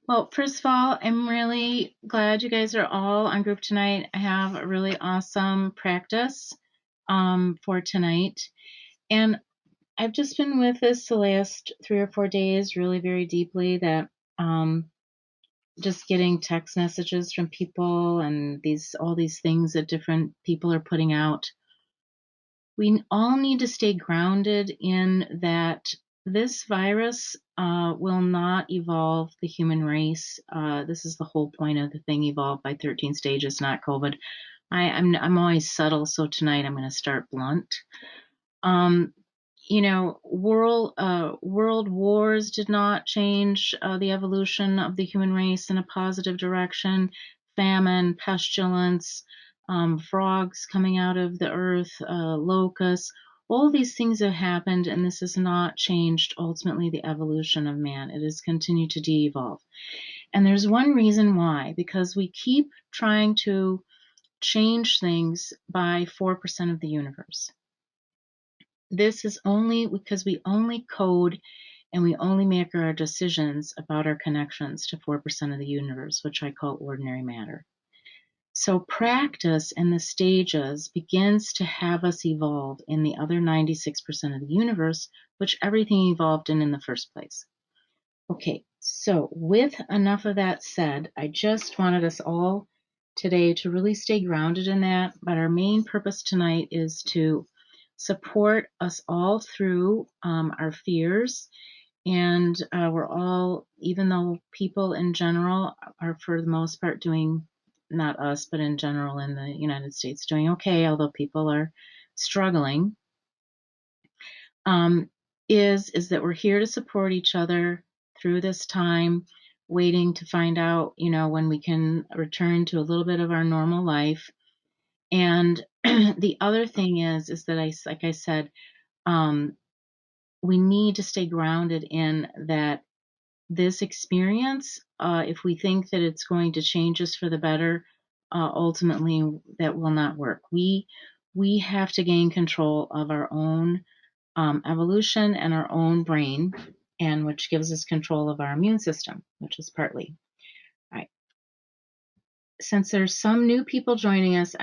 Well, first of all, I'm really glad you guys are all on group tonight. I have a really awesome practice for tonight. And I've just been with this the last 3 or 4 days, really very deeply, that just getting text messages from people and all these things that different people are putting out. We all need to stay grounded in that this virus will not evolve the human race. This is the whole point of the thing, evolved by 13 stages, not COVID. I'm always subtle, so tonight I'm going to start blunt. World wars did not change the evolution of the human race in a positive direction. Famine, pestilence, frogs coming out of the earth, locusts, all these things have happened, and this has not changed ultimately the evolution of man. It has continued to de-evolve. And there's one reason why, because we keep trying to change things by 4% of the universe. This is only because we only code and we only make our decisions about our connections to 4% of the universe, which I call ordinary matter. So practice and the stages begins to have us evolve in the other 96% of the universe, which everything evolved in the first place. Okay, so with enough of that said, I just wanted us all today to really stay grounded in that, but our main purpose tonight is to support us all through our fears. And we're all, even though people in general are for the most part doing, not us, but in general in the United States, doing okay, although people are struggling, is that we're here to support each other through this time, waiting to find out, when we can return to a little bit of our normal life. And the other thing is that like I said, we need to stay grounded in that this experience, if we think that it's going to change us for the better, ultimately that will not work. We have to gain control of our own evolution and our own brain, and which gives us control of our immune system, which is partly. All right. Since there's some new people joining us,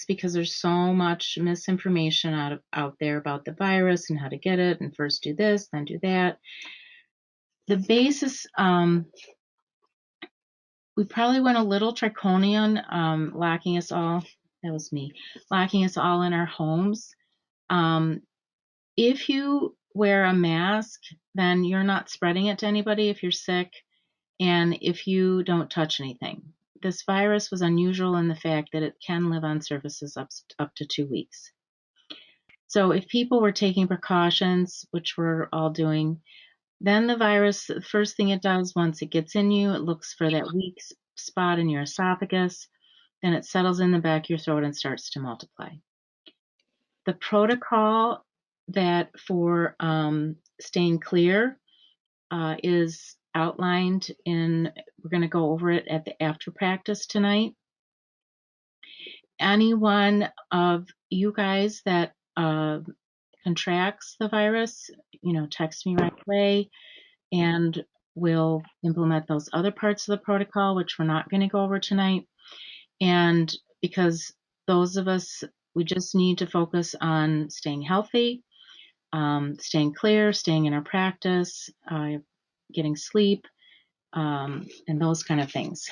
because there's so much misinformation out there about the virus and how to get it, and first do this, then do that. The basis, we probably went a little draconian, locking us all. That was me, locking us all in our homes. If you wear a mask, then you're not spreading it to anybody if you're sick, and if you don't touch anything. This virus was unusual in the fact that it can live on surfaces up to 2 weeks. So if people were taking precautions, which we're all doing, then the virus, the first thing it does once it gets in you, it looks for that weak spot in your esophagus, then it settles in the back of your throat and starts to multiply. The protocol that for staying clear is outlined we're going to go over it at the after practice tonight. Any one of you guys that contracts the virus, text me right away, and we'll implement those other parts of the protocol, which we're not going to go over tonight. And because those of us, we just need to focus on staying healthy, staying clear, staying in our practice, getting sleep, and those kind of things,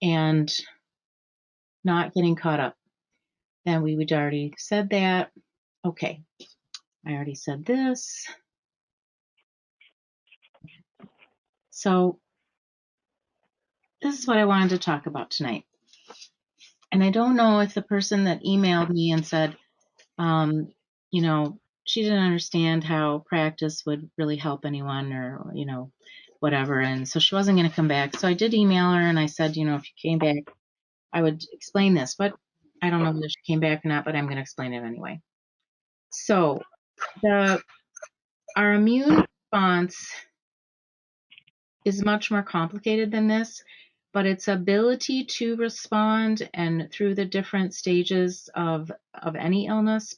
and not getting caught up. Then we would already said that. Okay, I already said this. So this is what I wanted to talk about tonight. And I don't know if the person that emailed me and said, she didn't understand how practice would really help anyone, or, whatever. And so she wasn't going to come back. So I did email her and I said, if you came back, I would explain this, but I don't know whether she came back or not, but I'm going to explain it anyway. So our immune response is much more complicated than this, but its ability to respond and through the different stages of any illness,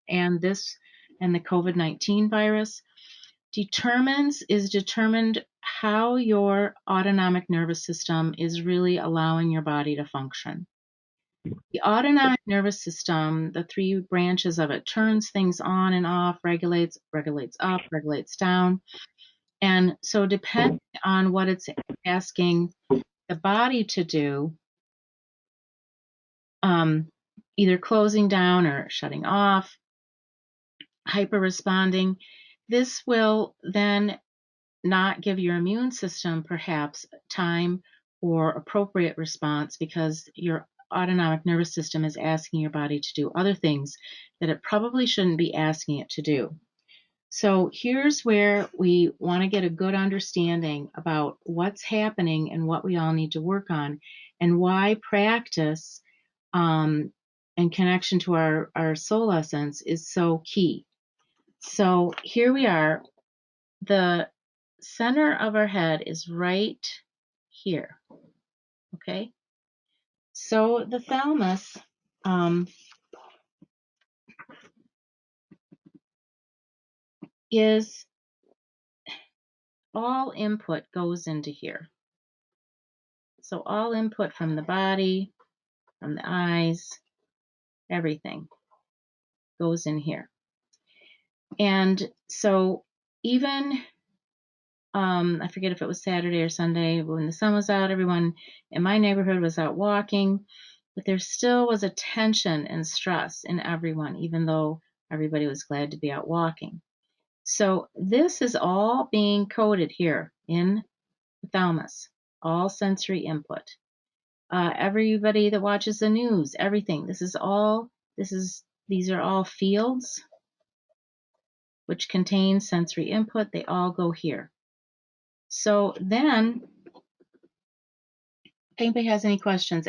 and the COVID-19 virus, is determined how your autonomic nervous system is really allowing your body to function. The autonomic nervous system, the three branches of it, turns things on and off, regulates up, regulates down. And so depending on what it's asking the body to do, either closing down or shutting off, hyper responding, this will then not give your immune system perhaps time or appropriate response because your autonomic nervous system is asking your body to do other things that it probably shouldn't be asking it to do. So here's where we want to get a good understanding about what's happening and what we all need to work on, and why practice and connection to our soul essence is so key. So here we are. The center of our head is right here. Okay? So the thalamus is all input goes into here. So all input from the body, from the eyes, everything goes in here. And so even, I forget if it was Saturday or Sunday, when the sun was out, everyone in my neighborhood was out walking, but there still was a tension and stress in everyone, even though everybody was glad to be out walking. So this is all being coded here in the thalamus, all sensory input. Everybody that watches the news, everything. These are all fields which contain sensory input. They all go here. So then, if anybody has any questions,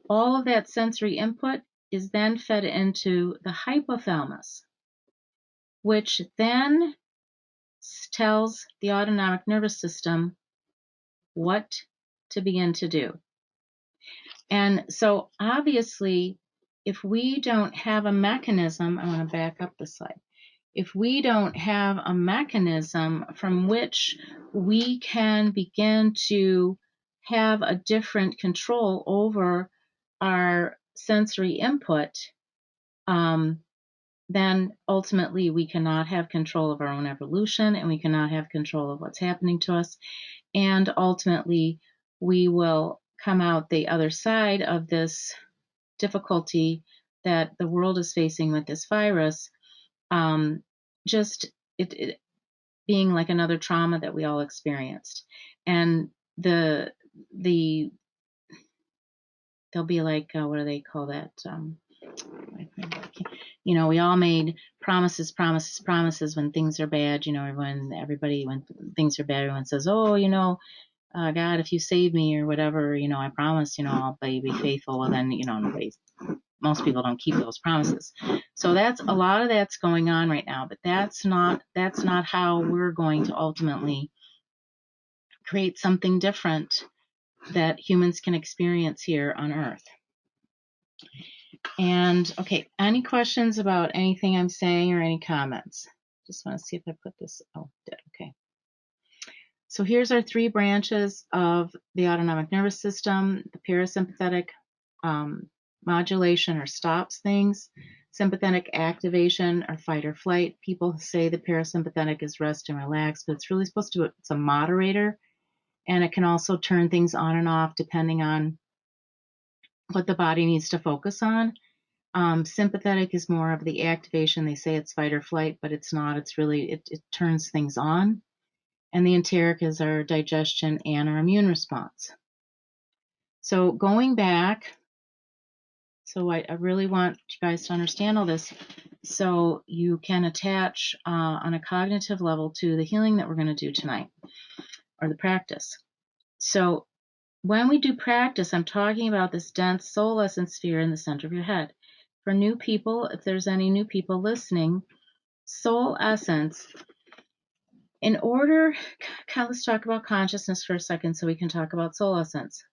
all of that sensory input is then fed into the hypothalamus, which then tells the autonomic nervous system what to begin to do. And so obviously, if we don't have a mechanism, I want to back up the slide. If we don't have a mechanism from which we can begin to have a different control over our sensory input, then ultimately we cannot have control of our own evolution, and we cannot have control of what's happening to us. And ultimately, we will come out the other side of this difficulty that the world is facing with this virus, it being like another trauma that we all experienced. And there'll be like, what do they call that? We all made promises when things are bad. When things are bad, everyone says, oh, God, if you save me or whatever, I promise, I'll be faithful. Well, then, most people don't keep those promises. So a lot of that's going on right now, but that's not how we're going to ultimately create something different that humans can experience here on Earth. And okay, any questions about anything I'm saying or any comments? Just want to see if I put this. Oh, did. Okay. So here's our three branches of the autonomic nervous system. The parasympathetic modulation or stops things. Sympathetic activation or fight or flight. People say the parasympathetic is rest and relax, but it's really supposed to, it's a moderator, and it can also turn things on and off depending on what the body needs to focus on. Sympathetic is more of the activation. They say it's fight or flight, but it's not. It's really, it turns things on. And the enteric is our digestion and our immune response. So going back, so I really want you guys to understand all this so you can attach on a cognitive level to the healing that we're going to do tonight, or the practice. So when we do practice, I'm talking about this dense soul essence sphere in the center of your head. For new people, if there's any new people listening, soul essence, let's talk about consciousness for a second so we can talk about soul essence.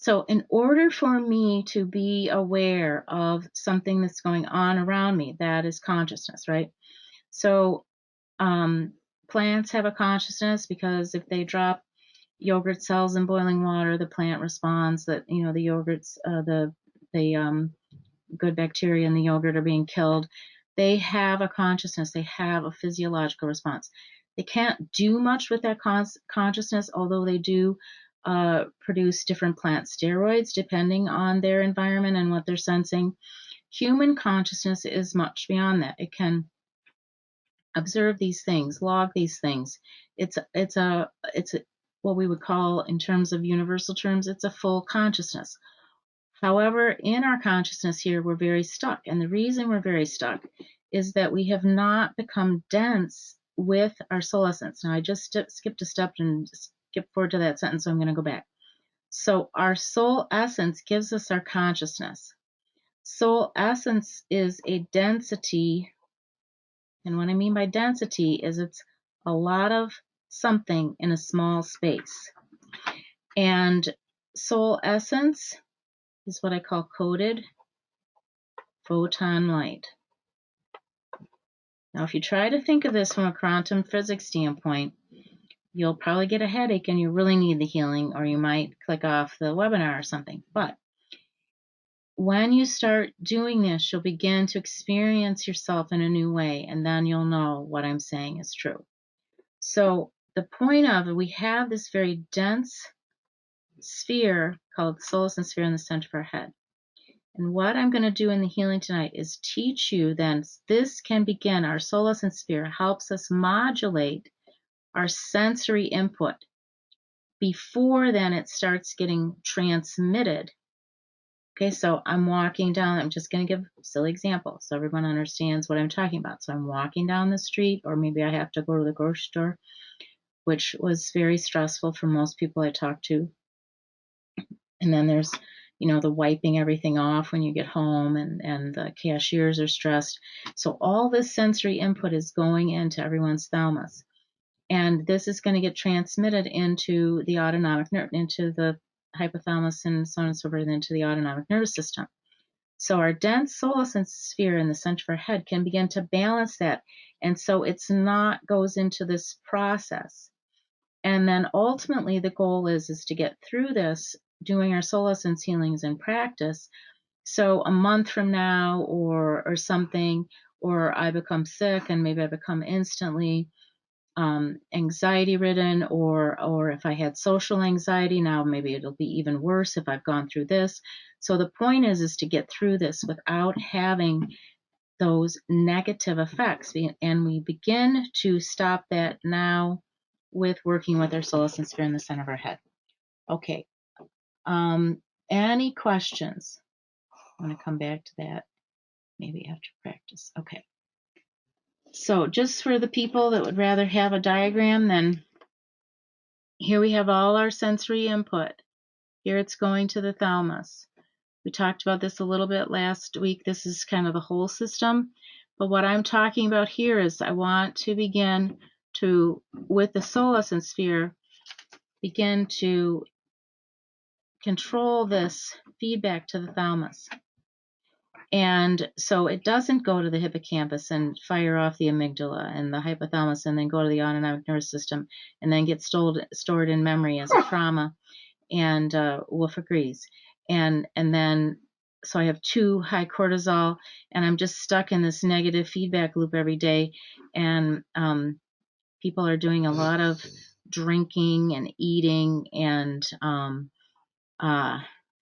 So in order for me to be aware of something that's going on around me, that is consciousness, right? So plants have a consciousness because if they drop yogurt cells in boiling water, the plant responds that, you know, the yogurts, the good bacteria in the yogurt are being killed. They have a consciousness. They have a physiological response. They can't do much with that consciousness, although they do produce different plant steroids depending on their environment and what they're sensing. Human consciousness is much beyond that. It can observe these things, log these things. It's what we would call, in terms of universal terms, it's a full consciousness. However, in our consciousness here, we're very stuck. And the reason we're very stuck is that we have not become dense with our soul essence. Now, I just skipped a step and skipped forward to that sentence, so I'm going to go back. So our soul essence gives us our consciousness. Soul essence is a density, and what I mean by density is it's a lot of something in a small space. And soul essence is what I call coded photon light. Now, if you try to think of this from a quantum physics standpoint, you'll probably get a headache and you really need the healing, or you might click off the webinar or something. But when you start doing this, you'll begin to experience yourself in a new way, and then you'll know what I'm saying is true. So the point of it, we have this very dense sphere called the soul essence sphere in the center of our head. And what I'm going to do in the healing tonight is teach you then this can begin. Our soul essence sphere helps us modulate our sensory input before then it starts getting transmitted. Okay, so I'm walking down, I'm just going to give a silly example so everyone understands what I'm talking about. So I'm walking down the street, or maybe I have to go to the grocery store, which was very stressful for most people I talked to. And then there's, you know, the wiping everything off when you get home, and the cashiers are stressed. So all this sensory input is going into everyone's thalamus. And this is going to get transmitted into the autonomic nerve, into the hypothalamus, and so on and so forth, into the autonomic nervous system. So our dense soul essence sphere in the center of our head can begin to balance that. And so it's not goes into this process. And then ultimately the goal is to get through this, doing our soul essence healings in practice. So a month from now or something, or I become sick and maybe I become instantly anxiety ridden, or if I had social anxiety, now maybe it'll be even worse if I've gone through this. So the point is to get through this without having those negative effects. And we begin to stop that now with working with our soul essence sphere in the center of our head. Okay. Any questions? I'm going to come back to that maybe after practice. Okay. So just for the people that would rather have a diagram, then here we have all our sensory input. Here it's going to the thalamus. We talked about this a little bit last week. This is kind of the whole system. But what I'm talking about here is I want to begin to, with the soul essence sphere, begin to control this feedback to the thalamus. And so it doesn't go to the hippocampus and fire off the amygdala and the hypothalamus and then go to the autonomic nervous system and then get stored in memory as a trauma. And Wolf agrees. And then, so I have too high cortisol, and I'm just stuck in this negative feedback loop every day. And people are doing a lot of drinking and eating and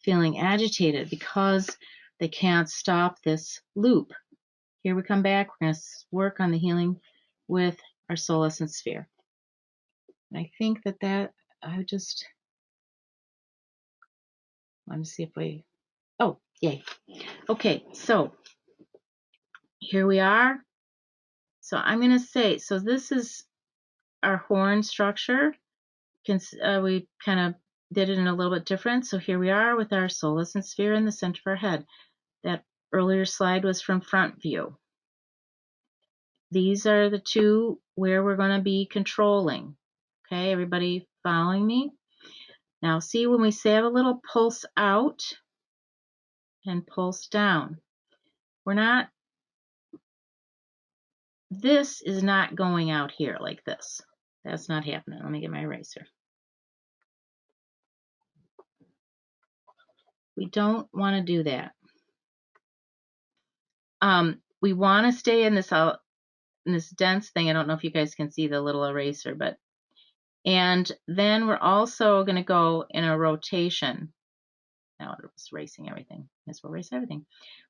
feeling agitated because they can't stop this loop. Here we come back. We're going to work on the healing with our soul essence sphere. And I think that I just want to see if we, oh, yay. Okay, so here we are. So I'm going to say, so this is our horn structure. We kind of did it in a little bit different. So here we are with our soul essence sphere in the center of our head. That earlier slide was from front view. These are the two where we're going to be controlling. Okay, everybody following me? Now see, when we say have a little pulse out and pulse down, we're not, this is not going out here like this. That's not happening. Let me get my eraser. We don't want to do that. We want to stay in this dense thing. I don't know if you guys can see the little eraser, but, and then we're also going to go in a rotation. Now it's erasing everything. This will erase everything.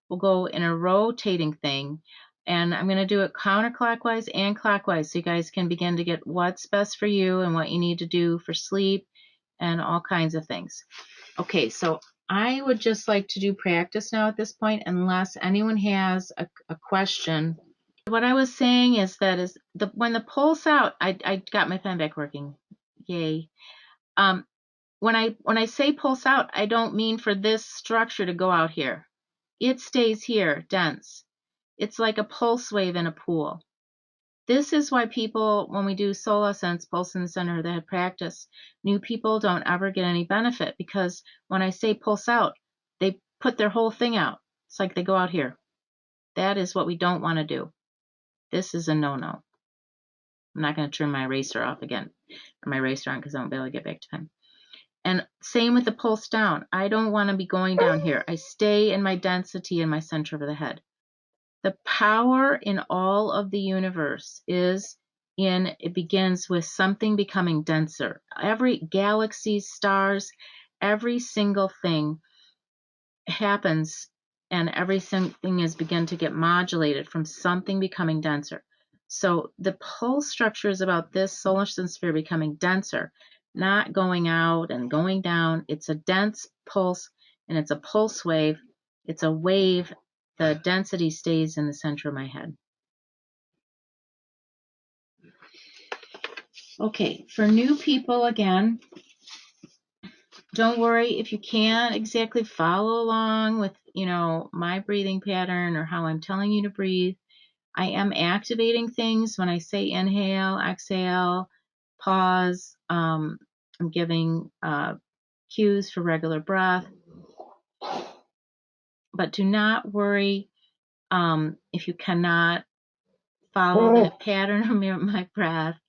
We'll go in a rotating thing, and I'm going to do it counterclockwise and clockwise so you guys can begin to get what's best for you and what you need to do for sleep and all kinds of things. Okay, so I would just like to do practice now at this point, unless anyone has a question. What I was saying is that when the pulse out, I got my pen back working. Yay. When I say pulse out, I don't mean for this structure to go out here. It stays here, dense. It's like a pulse wave in a pool. This is why people, when we do Sola Sense, Pulse in the Center of the Head practice, new people don't ever get any benefit, because when I say pulse out, they put their whole thing out. It's like they go out here. That is what we don't want to do. This is a no-no. I'm not going to turn my eraser off again, or my eraser on, because I won't be able to get back to time. And same with the pulse down. I don't want to be going down here. I stay in my density in my center of the head. The power in all of the universe it begins with something becoming denser. Every galaxy, stars, every single thing happens, and everything is begin to get modulated from something becoming denser. So the pulse structure is about this solar sphere becoming denser, not going out and going down. It's a dense pulse, and it's a pulse wave. It's a wave. The density stays in the center of my head. Okay, for new people, again, don't worry if you can't exactly follow along with, my breathing pattern or how I'm telling you to breathe. I am activating things when I say inhale, exhale, pause. I'm giving cues for regular breath. But do not worry if you cannot follow that pattern of my breath.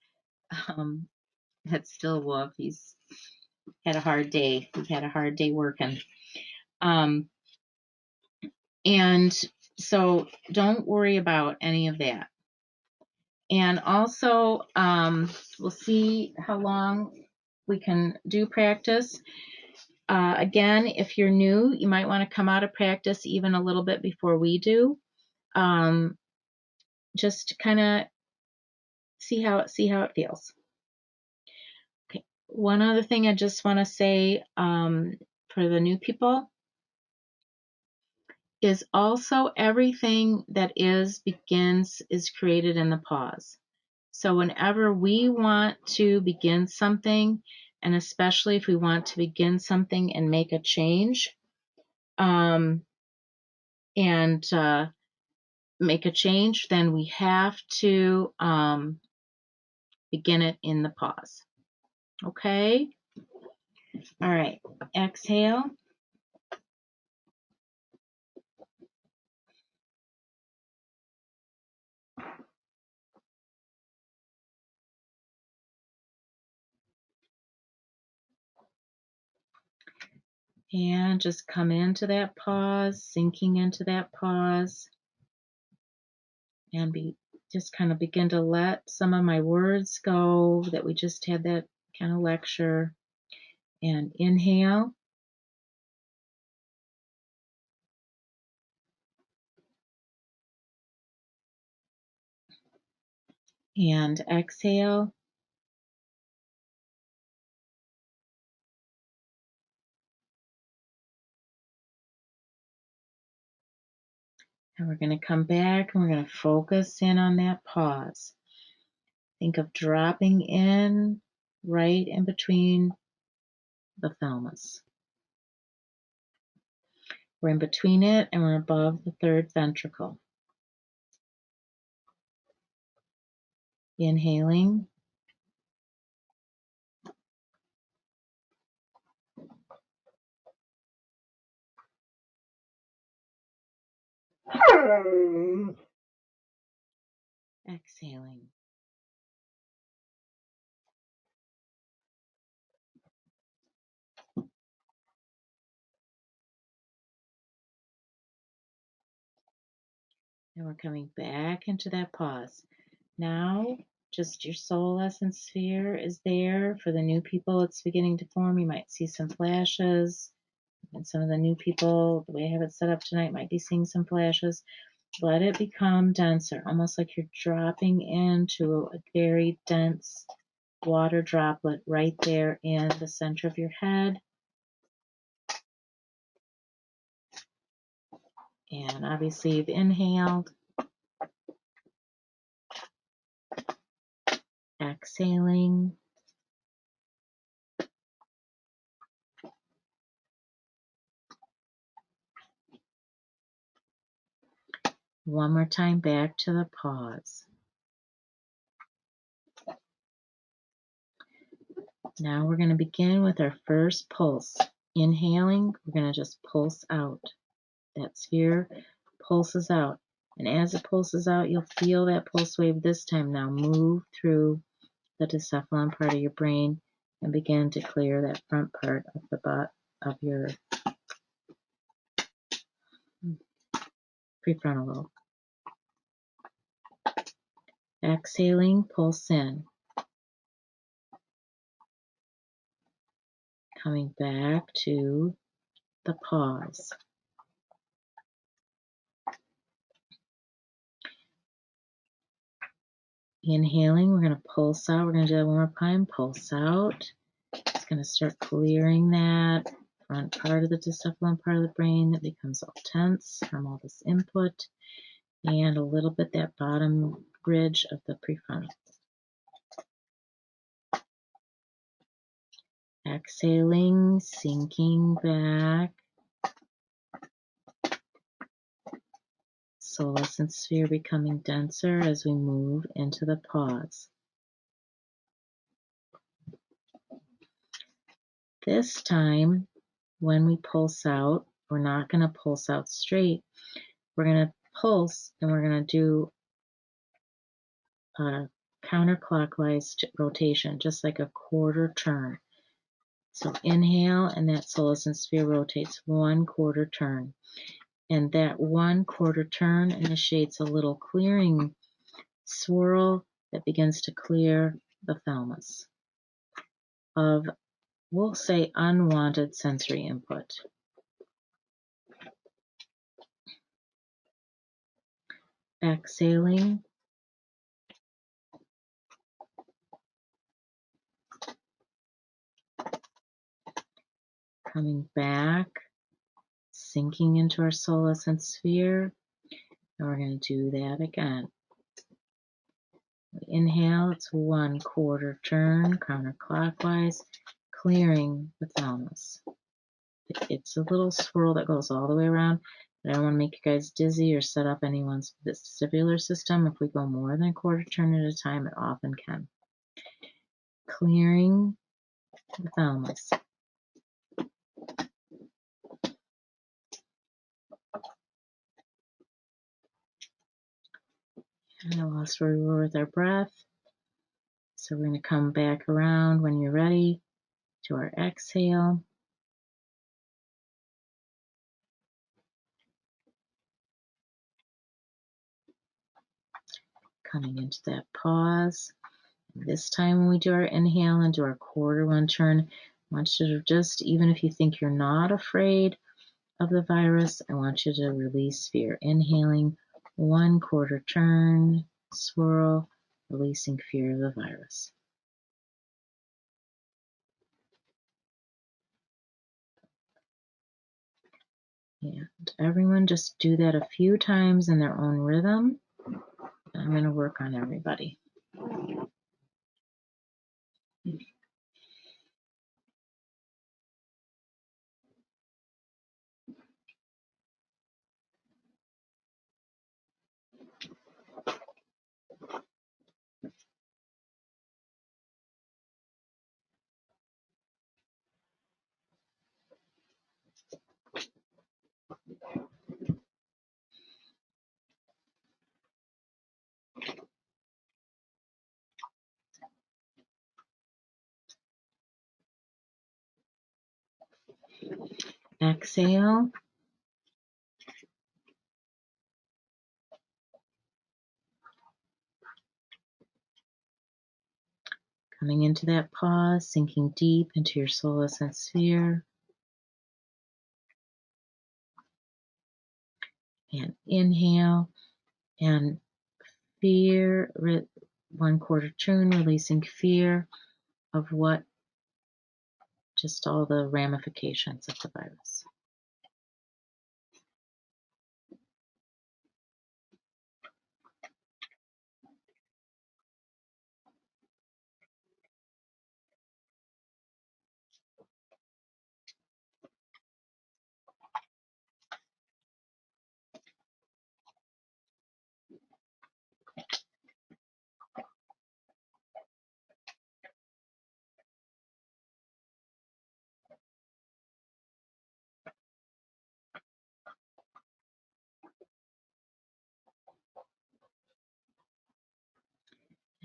That's still Wolf. He's had a hard day. He's had a hard day working. And so don't worry about any of that. And also, we'll see how long we can do practice. Again, if you're new, you might want to come out of practice even a little bit before we do. Just to kind of see how it feels. Okay. One other thing I just want to say for the new people is also everything that is created in the pause. So whenever we want to begin something, and especially if we want to begin something and make a change, then we have to begin it in the pause. Okay? All right. Exhale. And just come into that pause, sinking into that pause, and just kind of begin to let some of my words go that we just had that kind of lecture. And inhale. And exhale. And we're going to come back and we're going to focus in on that pause. Think of dropping in right in between the thymus. We're in between it and we're above the third ventricle. Inhaling. Exhaling. And we're coming back into that pause. Now, just your soul essence sphere is there. For the new people, it's beginning to form. You might see some flashes. And some of the new people, the way I have it set up tonight, might be seeing some flashes. Let it become denser, almost like you're dropping into a very dense water droplet right there in the center of your head. And obviously you've inhaled, exhaling. One more time back to the pause. Now we're going to begin with our first pulse. Inhaling, we're going to just pulse out. That sphere pulses out. And as it pulses out, you'll feel that pulse wave this time now move through the decephalon part of your brain and begin to clear that front part of the butt of your prefrontal lobe. Exhaling, pulse in. Coming back to the pause. Inhaling, we're going to pulse out. We're going to do that one more time. Pulse out. It's going to start clearing that front part of the decephalon part of the brain that becomes all tense from all this input, and a little bit that bottom ridge of the prefrontal. Exhaling, sinking back. Soul essence sphere becoming denser as we move into the pause. This time, when we pulse out, we're not going to pulse out straight. We're going to pulse and we're going to do a counterclockwise rotation, just like a quarter turn. So inhale, and that soul essence sphere rotates 1/4 turn. And that 1/4 turn initiates a little clearing swirl that begins to clear the thalamus of, we'll say, unwanted sensory input. Exhaling. Coming back, sinking into our soul essence sphere. And we're going to do that again. Inhale, it's 1/4 turn, counterclockwise, clearing the thalamus. It's a little swirl that goes all the way around. I don't want to make you guys dizzy or set up anyone's vestibular system. If we go more than a quarter turn at a time, it often can. Clearing the thalamus. And I lost where we were with our breath. So we're going to come back around when you're ready to our exhale. Coming into that pause. And this time when we do our inhale and do our 1/4 turn, I want you to just, even if you think you're not afraid of the virus, I want you to release fear. Inhaling, 1/4 turn, swirl, releasing fear of the virus. And everyone just do that a few times in their own rhythm. I'm going to work on everybody. Exhale. Coming into that pause, sinking deep into your solar sense sphere. And inhale. And fear, 1/4 turn, releasing fear of what, just all the ramifications of the virus.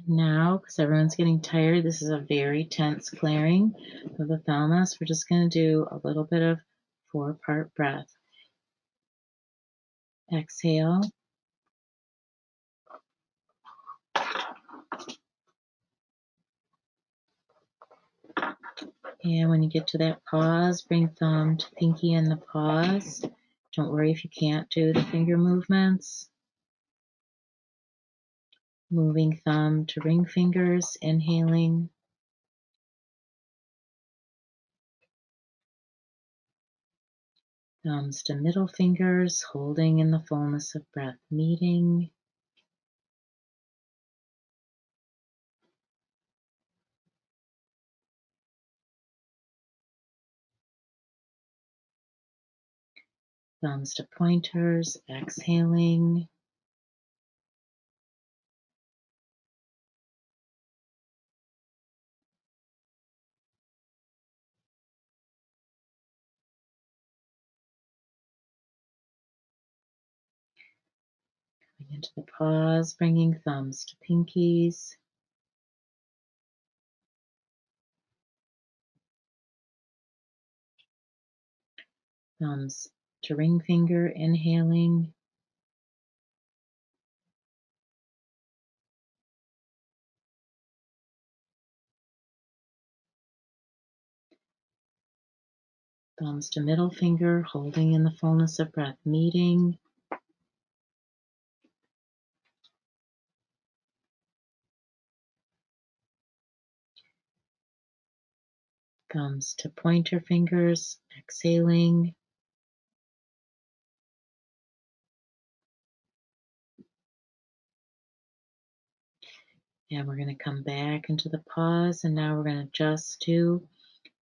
Now, because everyone's getting tired, this is a very tense clearing of the thalamus. We're just going to do a little bit of 4-part breath. Exhale. And when you get to that pause, bring thumb to pinky in the pause. Don't worry if you can't do the finger movements. Moving thumb to ring fingers, inhaling. Thumbs to middle fingers, holding in the fullness of breath, meeting. Thumbs to pointers, exhaling. Coming into the pause, bringing thumbs to pinkies. Thumbs to ring finger, inhaling. Thumbs to middle finger, holding in the fullness of breath, meeting. Thumbs to pointer fingers, exhaling. And we're going to come back into the pause, and now we're going to just do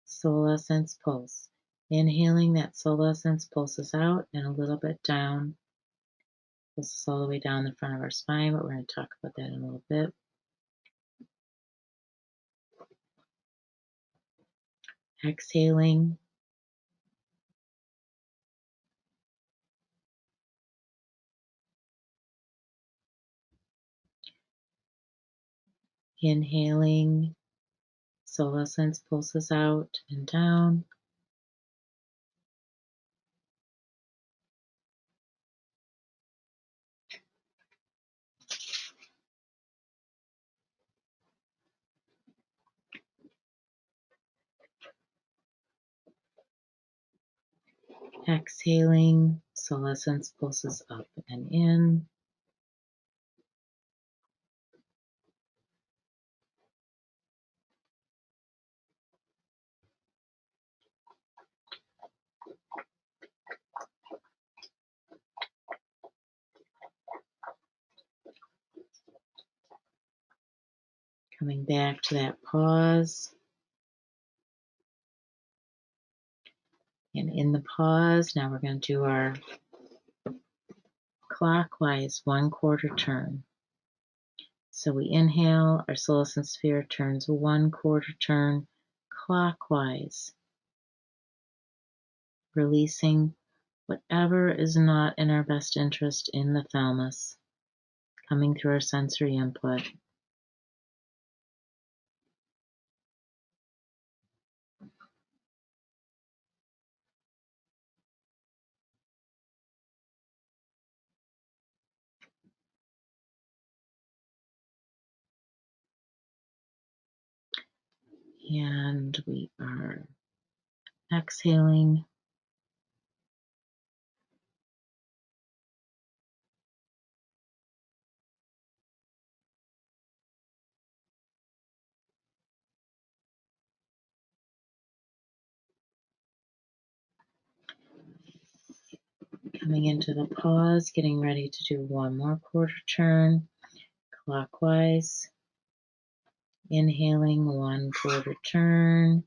solar sense pulse. Inhaling, that solar sense pulses out and a little bit down. Pulses all the way down the front of our spine, but we're going to talk about that in a little bit. Exhaling. Inhaling, solar sense pulses out and down. Exhaling, solar sense pulses up and in. Coming back to that pause. And in the pause, now we're going to do our clockwise 1/4 turn. So we inhale, our solar sense sphere turns 1/4 turn clockwise, releasing whatever is not in our best interest in the thalamus, coming through our sensory input. And we are exhaling. Coming into the pause, getting ready to do one more quarter turn clockwise. Inhaling one quarter turn,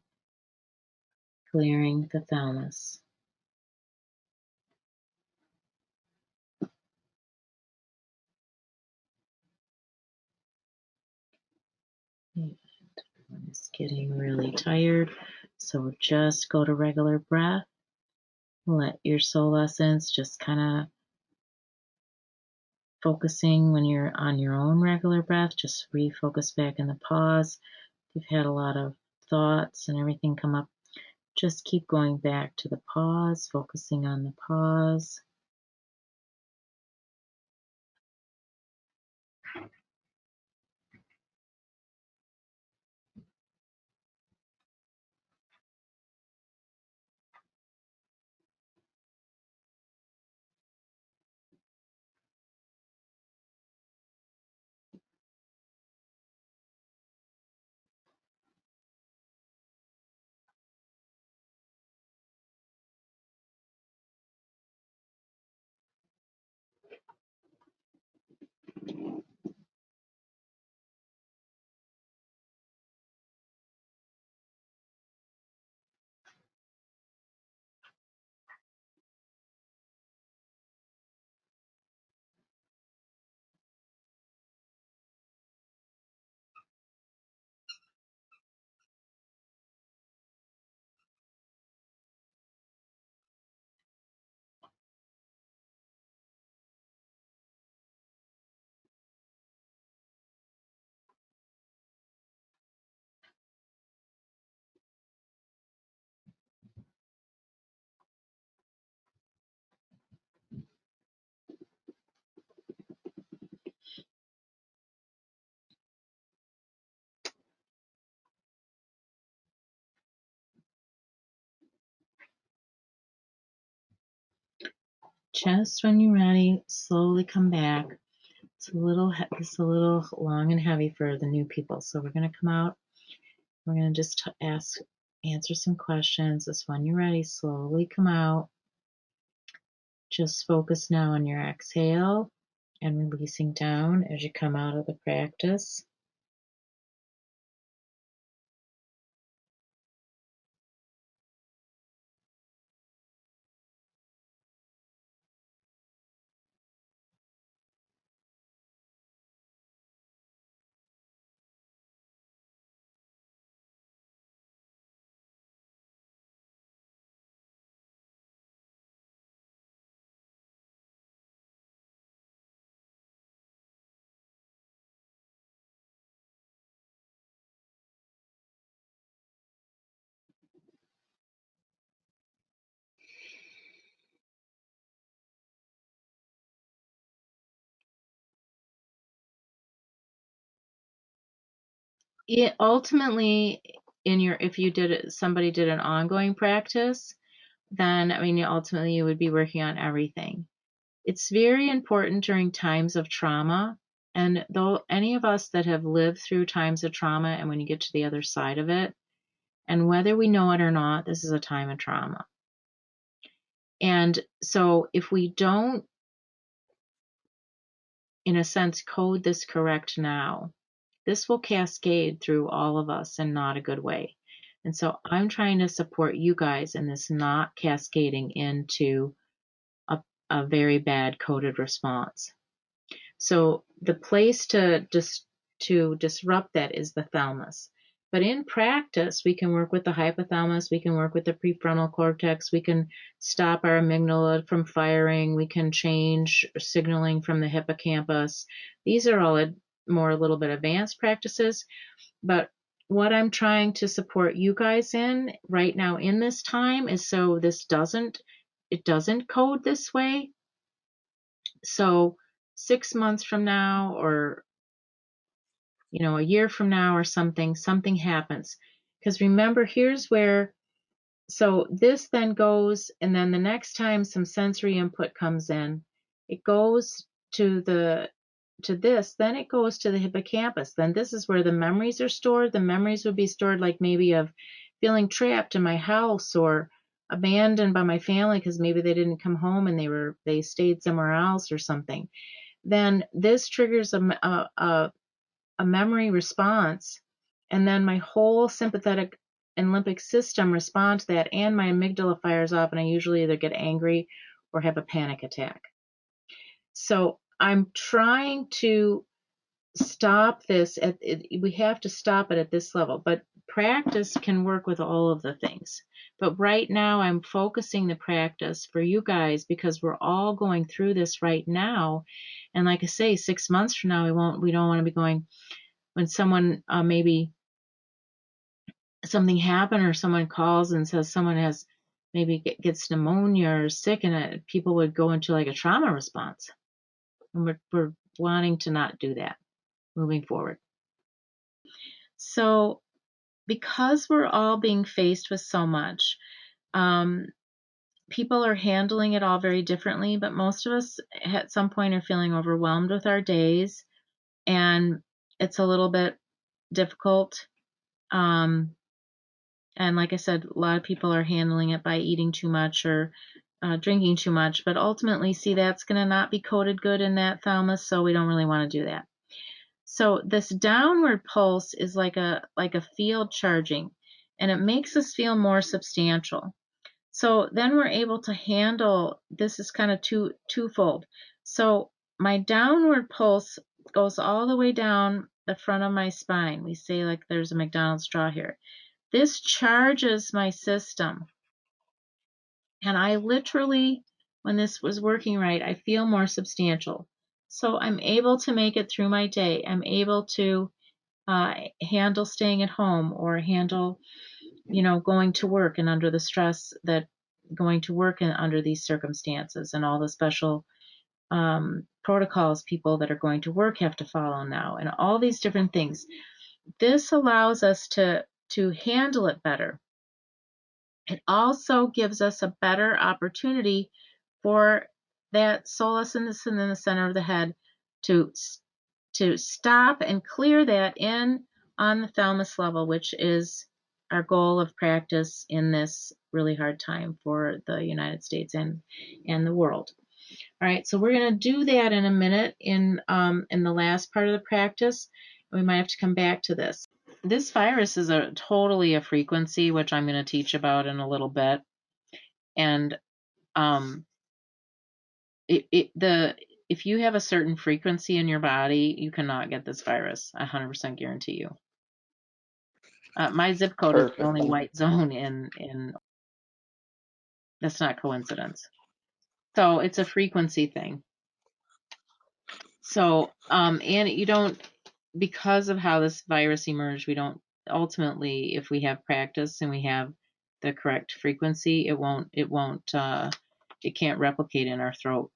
clearing the thalamus. Everyone is getting really tired, so just go to regular breath. Let your soul essence just kind of focusing when you're on your own regular breath, just refocus back in the pause. If you've had a lot of thoughts and everything come up, just keep going back to the pause, focusing on the pause. Just when you're ready, slowly come back. It's a little long and heavy for the new people, so we're going to come out. We're going to just answer some questions. This when you're ready, slowly come out. Just focus now on your exhale and releasing down as you come out of the practice. It ultimately, if you did it, somebody did an ongoing practice, then ultimately you would be working on everything. It's very important during times of trauma, and though any of us that have lived through times of trauma, and when you get to the other side of it, and whether we know it or not, this is a time of trauma. And so if we don't, in a sense, code this correct now, this will cascade through all of us in not a good way. And so I'm trying to support you guys in this not cascading into a very bad coded response. So the place to disrupt that is the thalamus. But in practice, we can work with the hypothalamus, we can work with the prefrontal cortex, we can stop our amygdala from firing, we can change signaling from the hippocampus. These are all a little bit advanced practices, but what I'm trying to support you guys in right now in this time is so this doesn't code this way. So 6 months from now, or a year from now, or something happens, Because remember, here's where, so this then goes, and then the next time some sensory input comes in, it goes to this, then it goes to the hippocampus. Then this is where the memories are stored. The memories would be stored like maybe of feeling trapped in my house or abandoned by my family because maybe they didn't come home and they stayed somewhere else or something. Then this triggers a memory response, and then my whole sympathetic and limbic system respond to that, and my amygdala fires off, and I usually either get angry or have a panic attack. So I'm trying to stop this we have to stop it at this level, but practice can work with all of the things. But right now I'm focusing the practice for you guys because we're all going through this right now. And like I say, 6 months from now, we don't want to be going when someone maybe something happened or someone calls and says someone has maybe gets pneumonia or sick, and people would go into like a trauma response. And we're wanting to not do that moving forward. So because we're all being faced with so much, people are handling it all very differently, but most of us at some point are feeling overwhelmed with our days, and it's a little bit difficult. And like I said, a lot of people are handling it by eating too much or drinking too much, but ultimately, see, that's going to not be coded good in that thalamus, so we don't really want to do that. So this downward pulse is like a field charging, and it makes us feel more substantial. So then we're able to handle, this is kind of twofold. So my downward pulse goes all the way down the front of my spine. We say like there's a McDonald's straw here. This charges my system. And I literally, when this was working right, I feel more substantial. So I'm able to make it through my day. I'm able to handle staying at home or handle, going to work and under the stress that going to work and under these circumstances and all the special protocols people that are going to work have to follow now and all these different things. This allows us to handle it better. It also gives us a better opportunity for that solace in the center of the head to stop and clear that in on the thalamus level, which is our goal of practice in this really hard time for the United States and the world. All right, so we're going to do that in a minute in the last part of the practice. We might have to come back to this. This virus is totally a frequency, which I'm going to teach about in a little bit. And if you have a certain frequency in your body, you cannot get this virus. I 100% guarantee you. My zip code is the only white zone in. That's not coincidence. So it's a frequency thing. So and you don't, because of how this virus emerged, we don't ultimately, if we have practice and we have the correct frequency, it can't replicate in our throat.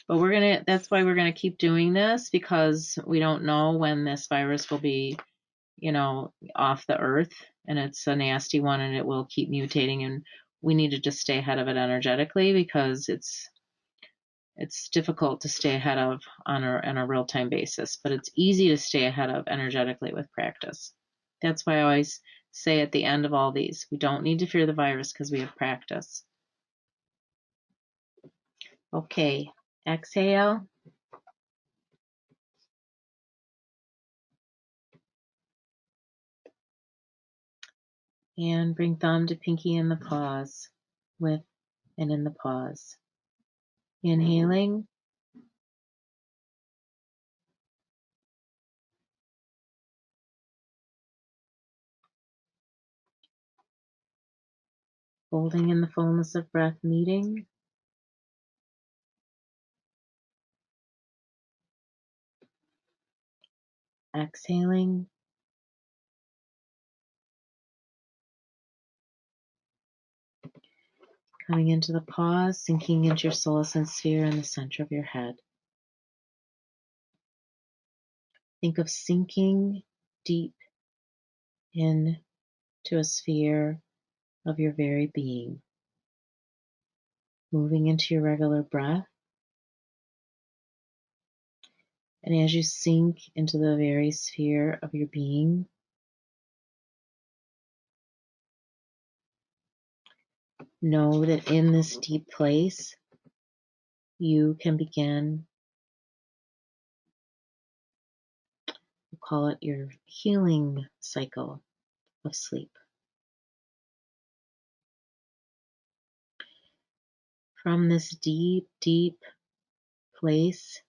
But that's why we're gonna keep doing this, because we don't know when this virus will be, off the earth, and it's a nasty one and it will keep mutating, and we need to just stay ahead of it energetically, because it's difficult to stay ahead of on a real-time basis, but it's easy to stay ahead of energetically with practice. That's why I always say at the end of all these, we don't need to fear the virus because we have practice. Okay, exhale. And bring thumb to pinky in the pause, with and in the pause. Inhaling. Holding in the fullness of breath, meeting. Exhaling. Coming into the pause, sinking into your solacent sphere in the center of your head. Think of sinking deep into a sphere of your very being, moving into your regular breath. And as you sink into the very sphere of your being, know that in this deep place, you can begin, we'll call it your healing cycle of sleep. From this deep, deep place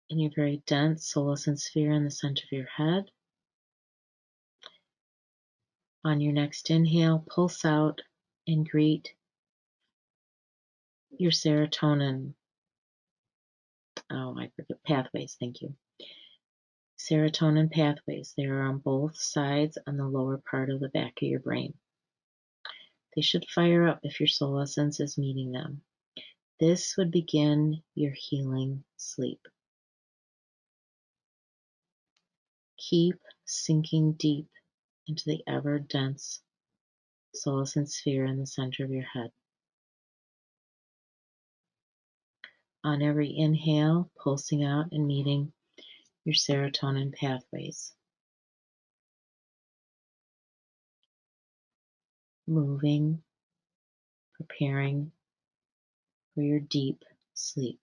in your very dense solacin sphere in the center of your head, on your next inhale, pulse out and greet your serotonin. Oh, I forget pathways. Thank you. Serotonin pathways. They are on both sides on the lower part of the back of your brain. They should fire up if your solacence is meeting them. This would begin your healing sleep. Keep sinking deep into the ever dense solacin sphere in the center of your head. On every inhale, pulsing out and meeting your serotonin pathways. Moving, preparing for your deep sleep.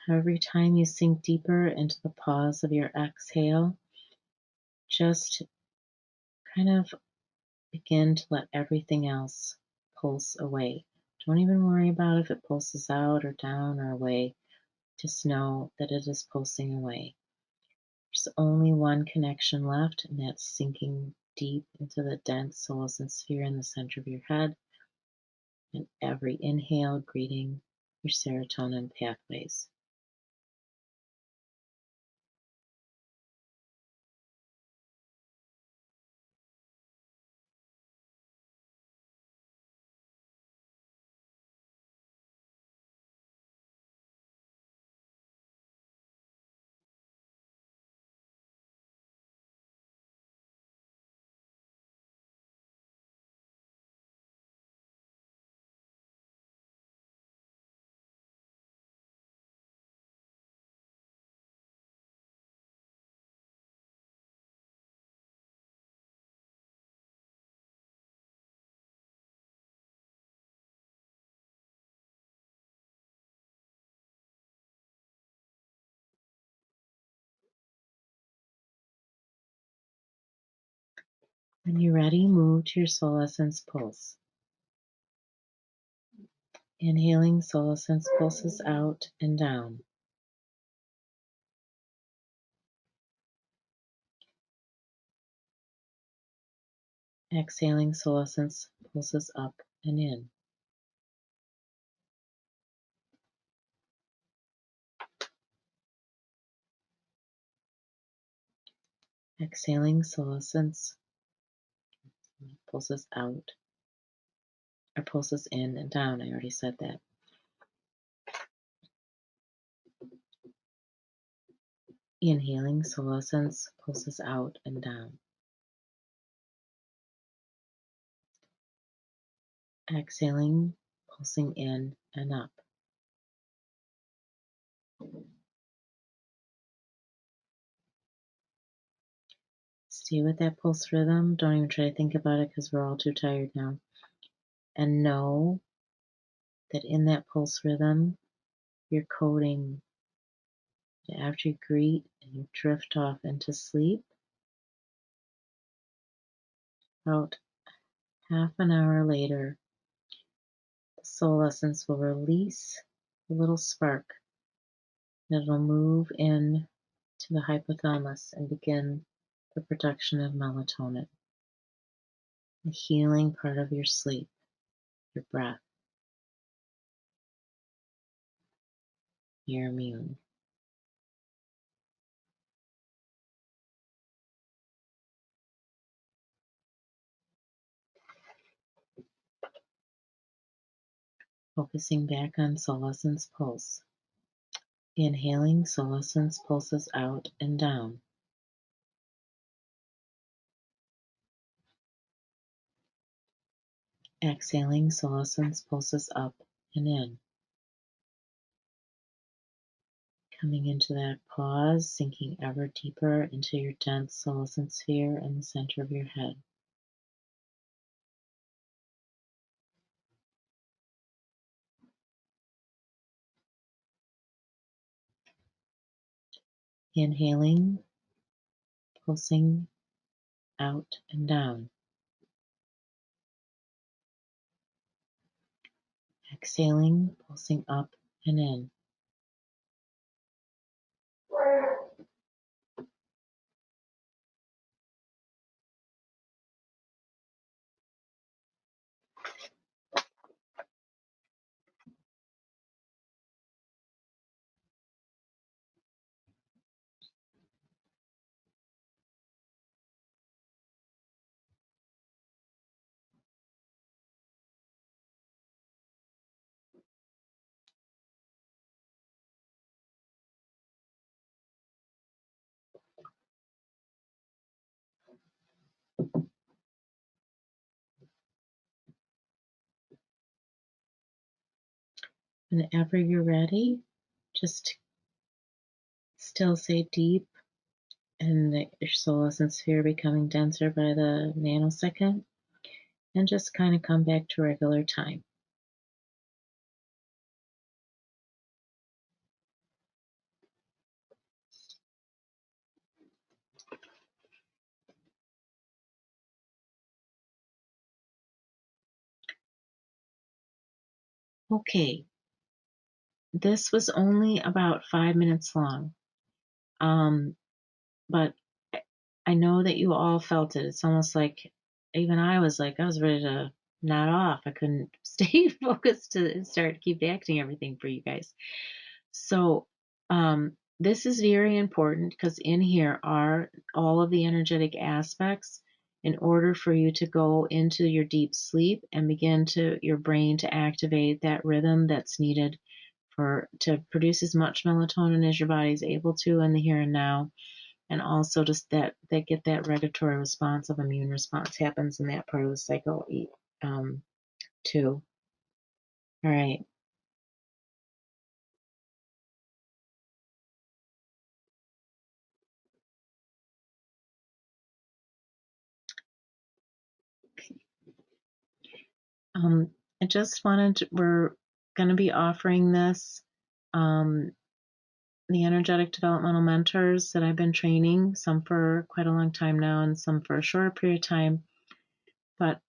Every time you sink deeper into the pause of your exhale, just kind of begin to let everything else pulse away. Don't even worry about if it pulses out or down or away. Just know that it is pulsing away. There's only one connection left, and that's sinking deep into the dense solacin sphere in the center of your head. And every inhale, greeting your serotonin pathways. When you're ready, move to your solacence pulse. Inhaling, solacence pulses out and down. Exhaling, solacence pulses up and in. Exhaling, solacence pulses out, or pulses in and down. I already said that. Inhaling, solacence pulses out and down. Exhaling, pulsing in and up. Stay with that pulse rhythm. Don't even try to think about it because we're all too tired now. And know that in that pulse rhythm, you're coding that after you greet and you drift off into sleep, about half an hour later, the soul essence will release a little spark and it'll move in to the hypothalamus and begin the production of melatonin, the healing part of your sleep, your breath. You're immune. Focusing back on Solescence pulse. Inhaling, Solescence pulses out and down. Exhaling, Solescence pulses up and in. Coming into that pause, sinking ever deeper into your dense Solescence sphere in the center of your head. Inhaling, pulsing out and down. Exhaling, pulsing up and in. Whenever you're ready, just still stay deep and your Solescence sphere becoming denser by the nanosecond, and just kind of come back to regular time. Okay, this was only about 5 minutes long, but I know that you all felt it. It's almost like even I was ready to nod off. I couldn't stay focused to start keep acting everything for you guys. So this is very important because in here are all of the energetic aspects in order for you to go into your deep sleep and begin to your brain to activate that rhythm that's needed to produce as much melatonin as your body is able to in the here and now, and also just that get that regulatory response of immune response happens in that part of the cycle too. All right. I just we're going to be offering this, the energetic developmental mentors that I've been training, some for quite a long time now and some for a shorter period of time. But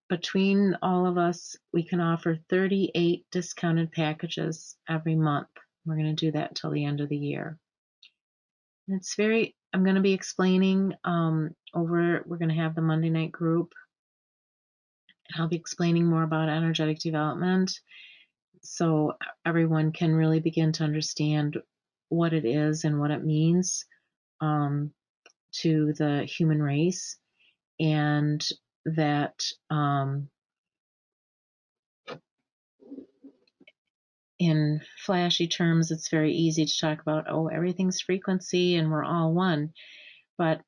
between all of us, we can offer 38 discounted packages every month. We're going to do that till the end of the year. And I'm going to be explaining we're going to have the Monday night group. I'll be explaining more about energetic development so everyone can really begin to understand what it is and what it means to the human race, and that in flashy terms, it's very easy to talk about, oh, everything's frequency and we're all one. But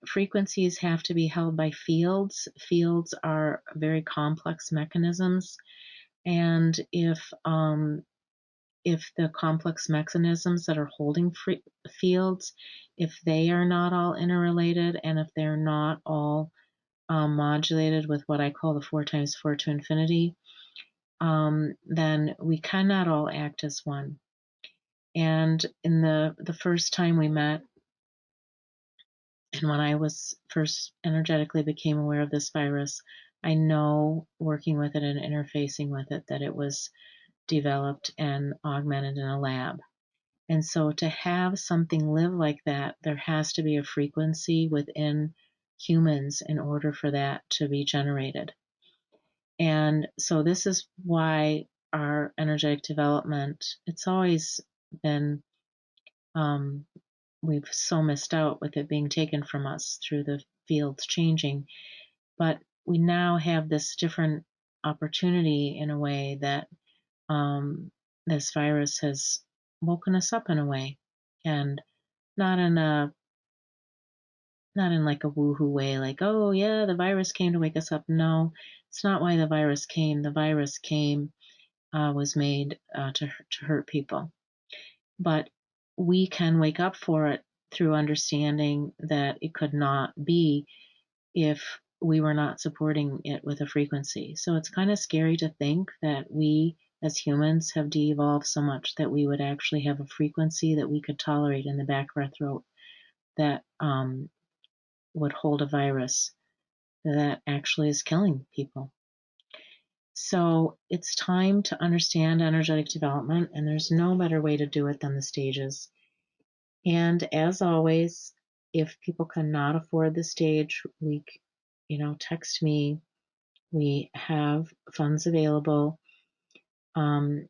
frequencies have to be held by fields. Fields are very complex mechanisms. And if the complex mechanisms that are holding fields, if they are not all interrelated and if they're not all modulated with what I call the 4x4 to infinity, then we cannot all act as one. And in the first time we met, and when I was first energetically became aware of this virus, I know working with it and interfacing with it that it was developed and augmented in a lab. And so to have something live like that, there has to be a frequency within humans in order for that to be generated. And so this is why our energetic development, it's always been, we've so missed out with it being taken from us through the fields changing. But we now have this different opportunity in a way that this virus has woken us up in a way, and not in a not in like a woohoo way, like, oh yeah, the virus came to wake us up. No, it's not why the virus came. The virus came, was made to hurt people. But we can wake up for it through understanding that it could not be if we were not supporting it with a frequency. So it's kind of scary to think that we as humans have de-evolved so much that we would actually have a frequency that we could tolerate in the back of our throat that would hold a virus that actually is killing people. So it's time to understand energetic development, and there's no better way to do it than the stages. And as always, if people cannot afford the stage, text me. We have funds available. The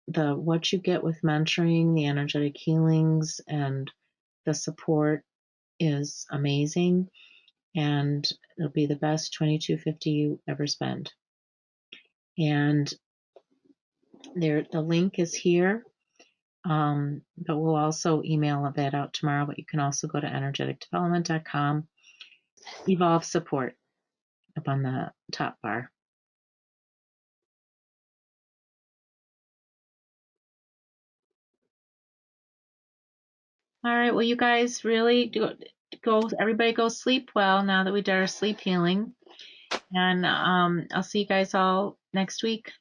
what you get with mentoring, the energetic healings, and the support is amazing, and it'll be the best $22.50 you ever spend. And the link is here, but we'll also email that out tomorrow. But you can also go to energeticdevelopment.com, Evolve Support up on the top bar. All right, well, you guys really everybody go sleep well now that we did our sleep healing. And I'll see you guys all next week.